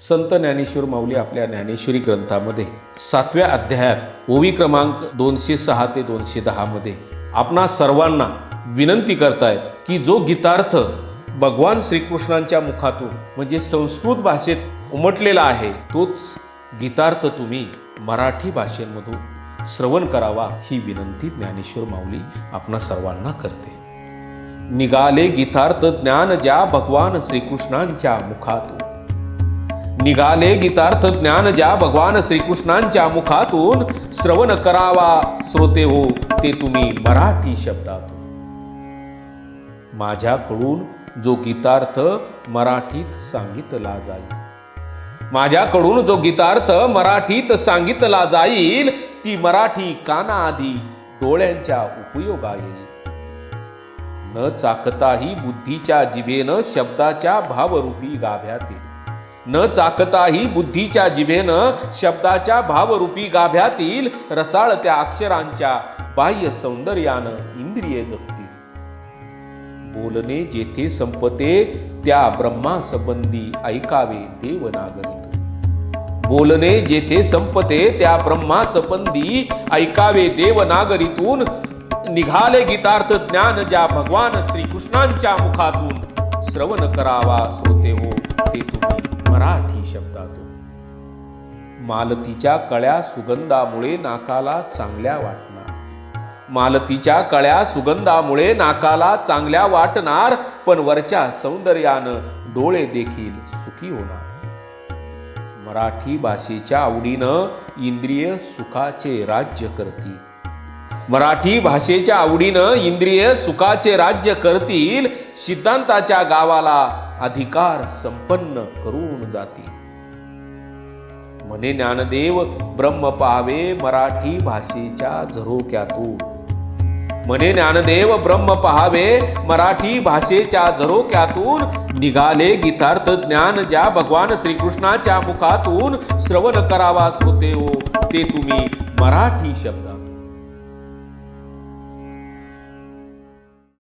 संत ज्ञानेश्वर माऊली आपल्या ज्ञानेश्वरी ग्रंथामध्ये 7व्या अध्यायात ओवी क्रमांक 206 ते 210 मध्ये आपणा सर्वांना विनंती करतायत की जो गीतार्थ भगवान श्रीकृष्णांच्या मुखातून म्हणजे संस्कृत भाषेत उमटलेला आहे तोच गीतार्थ तुम्ही मराठी भाषेमधून श्रवण करावा ही विनंती ज्ञानेश्वर माऊली आपणा सर्वांना करते। निघाले गीतार्थ ज्ञान ज्या भगवान श्रीकृष्णांच्या मुखातून, निघाले गीतार्थ ज्ञान ज्या भगवान श्रीकृष्णांच्या मुखातून, श्रवण करावा श्रोते हो ते तुम्ही मराठी शब्दातून। माझ्याकडून जो गीतार्थ मराठीत सांगितला जाईल, माझ्याकडून जो गीतार्थ मराठीत सांगितला जाईल ती मराठी कानाआधी डोळ्यांच्या उपयोगा येईल। न चाकताही बुद्धीच्या जिभेनं शब्दाच्या भावरूपी गाभ्यातील, न चाकताही बुद्धीच्या जिभेनं शब्दाच्या भावरूपी गाभ्यातील रसाळत्या अक्षरांच्या बाह्य सौंदर्यानं इंद्रिये जगतील। बोलणे जेथे संपते त्या ब्रह्मासंबंधी ऐकावे देवनागरीतून, बोलणे जेथे संपते त्या ब्रह्मासंबंधी ऐकावे देवनागरीतून। निघाले गीतार्थ ज्ञान ज्या भगवान श्रीकृष्णांच्या मुखातून, श्रवण करावा श्रोते हो ते तुम्ही मराठी शब्दातून। मालतीच्या कळ्या सुगंधामुळे नाकाला चांगल्या वाटणार, मालतीच्या कळ्या सुगंधामुळे नाकाला चांगल्या वाटणार, पण वरच्या सौंदर्यानं डोळे देखील सुखी होणार। मराठी भाषेच्या आवडीनं इंद्रिय सुखाचे राज्य करतील, मराठी भाषेच्या आवडीनं इंद्रिय सुखाचे राज्य करतील, सिद्धांताच्या गावाला अधिकार संपन्न करून जातील। म्हणे ज्ञानदेव ब्रह्म पाहावे मराठी भाषेच्या झरोक्यातून, म्हणे ज्ञानदेव ब्रह्म पाहावे मराठी भाषेच्या झरोक्यातून। निघाले गीतार्थ ज्ञान ज्या भगवान श्रीकृष्णाच्या मुखातून, श्रवण करावा श्रोते हो ते तुम्ही मराठी शब्दात।